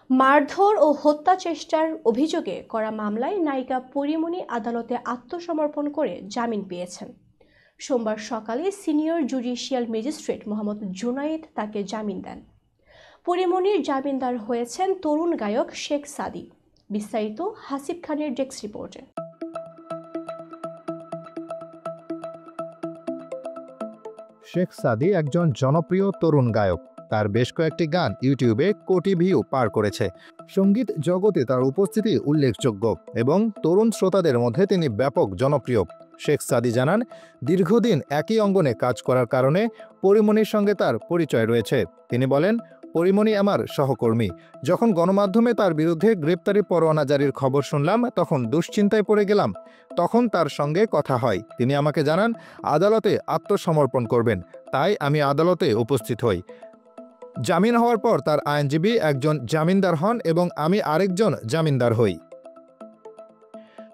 মারধর ও হত্যা চেষ্টার অভিযোগে করা মামলায় নায়িকা পরীমনি আদালতে আত্মসমর্পণ করে জামিন পেয়েছেন। সোমবার সকালে senior judicial magistrate Mohammad Junaid তাকে জামিন দেন। পরীমনির জামিনদার হয়েছেন তরুণ গায়ক শেখ সাদী। বিস্তারিত হাসিব খানের ডেস্ক রিপোর্টে। শেখ সাদী একজন জনপ্রিয় তরুণ গায়ক। তার বেশ কয়েকটি গান ইউটিউবে কোটি ভিউ পার করেছে। সঙ্গীত জগতে তার উপস্থিতি উল্লেখযোগ্য এবং তরুণ শ্রোতাদের মধ্যে তিনি ব্যাপক জনপ্রিয়। শেখ সাদী জানান, দীর্ঘদিন একই অঙ্গনে কাজ করার কারণে পরীমনির সঙ্গে তার পরিচয় রয়েছে। তিনি বলেন, পরীমনি আমার সহকর্মী। যখন গণমাধ্যমে তার বিরুদ্ধে গ্রেপ্তারি পরোয়ানা জারির খবর শুনলাম, তখন দুশ্চিন্তায় পড়ে গেলাম। তখন তার সঙ্গে কথা হয়। তিনি আমাকে জানান আদালতে আত্মসমর্পণ করবেন, তাই আমি আদালতে উপস্থিত হই। জামিন হওয়ার পর তার আইনজীবী একজন জামিনদার হন এবং আমি আরেকজন জামিনদার হই।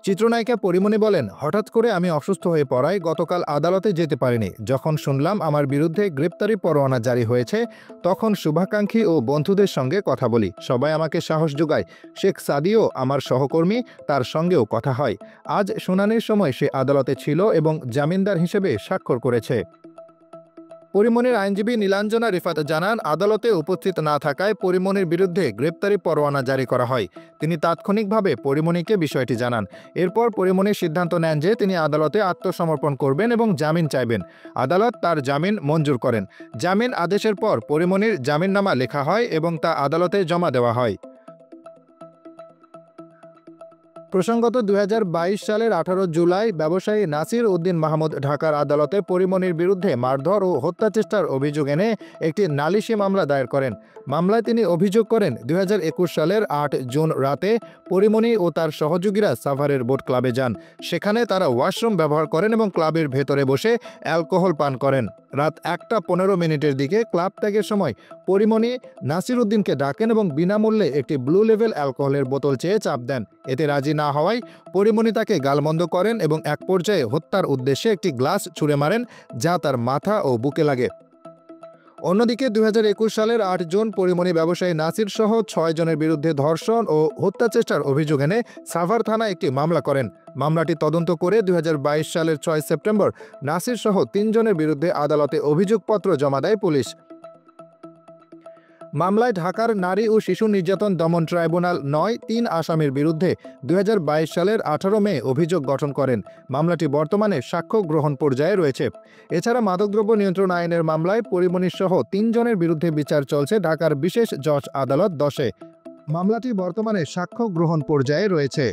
চিত্রনায়িকা পরীমনি বলেন, হঠাৎ করে আমি অসুস্থ হয়ে পড়ায় গতকাল আদালতে যেতে পারিনি। যখন শুনলাম আমার বিরুদ্ধে গ্রেপ্তারি পরোয়ানা জারি হয়েছে, তখন শুভাকাঙ্ক্ষী ও বন্ধুদের সঙ্গে কথা বলি। সবাই আমাকে সাহস যোগায়। শেখ সাদীও আমার সহকর্মী, তার সঙ্গেও কথা হয়। আজ শুনানির সময় সে আদালতে ছিল এবং জামিনদার হিসেবে স্বাক্ষর করেছে। পরীমনির আইনজীবী নীলাঞ্জনা রিফাত জানান, আদালতে উপস্থিত না থাকায় পরীমনির বিরুদ্ধে গ্রেপ্তারি পরোয়ানা জারি করা হয়। তিনি তাৎক্ষণিকভাবে পরীমনিকে বিষয়টি জানান। এরপর পরীমনি সিদ্ধান্ত নেন যে তিনি আদালতে আত্মসমর্পণ করবেন এবং জামিন চাইবেন। আদালত তার জামিন মঞ্জুর করেন। জামিন আদেশের পর পরীমনির জামিননামা লেখা হয় এবং তা আদালতে জমা দেওয়া হয়। প্রসঙ্গত ২০২২ সালের ১৮ জুলাই ব্যবসায়ী নাসির উদ্দিন মাহমুদ ঢাকার আদালতে পরীমনির বিরুদ্ধে মারধর ও হত্যাচেষ্টার অভিযোগ এনে একটি নালিশি মামলা দায়ের করেন। মামলায় তিনি অভিযোগ করেন, ২০২১ সালের ৮ জুন রাতে পরীমনি ও তার সহযোগীরা সাভারের বোট ক্লাবে যান। সেখানে তারা ওয়াশরুম ব্যবহার করেন এবং ক্লাবের ভেতরে বসে অ্যালকোহল পান করেন। রাত ১টা ১৫ দিকে ক্লাব ত্যাগের সময় পরীমনি নাসির উদ্দিনকে ডাকেন এবং বিনামূল্যে একটি ব্লু লেভেল অ্যালকোহলের বোতল চেয়ে চাপ দেন। এতে রাজি না হওয়ায় পরীমনি তাকে গালমন্দ করেন এবং এক পর্যায়ে হত্যার উদ্দেশ্যে একটি গ্লাস ছুঁড়ে মারেন, যা তার মাথা ও বুকে লাগে। অন্যদিকে ২০২১ সালের ৮ জুন পরীমনি ব্যবসায়ী নাসির সহ ৬ জনের বিরুদ্ধে ধর্ষণ ও হত্যাচেষ্টার অভিযোগ এনে সাভার থানায় একটি মামলা করেন। মামলাটি তদন্ত করে ২০২২ সালের ৬ সেপ্টেম্বর নাসির সহ ৩ জনের বিরুদ্ধে আদালতে অভিযোগপত্র জমা দেয় পুলিশ। মামলায় ঢাকার নারী ও শিশু নির্যাতন দমন ট্রাইব্যুনাল ৯ আসামির বিরুদ্ধে ২০২২ সালের ১৮ মে অভিযোগ গঠন করেন। মামলাটি বর্তমানে সাক্ষ্য গ্রহণ পর্যায়ে রয়েছে। এছাড়া মাদকদ্রব্য নিয়ন্ত্রণ আইনের মামলায় পরীমনি সহ ৩ জনের বিরুদ্ধে বিচার চলছে ঢাকার বিশেষ জজ আদালত ১০-এ। মামলাটি বর্তমানে সাক্ষ্য গ্রহণ পর্যায়ে রয়েছে।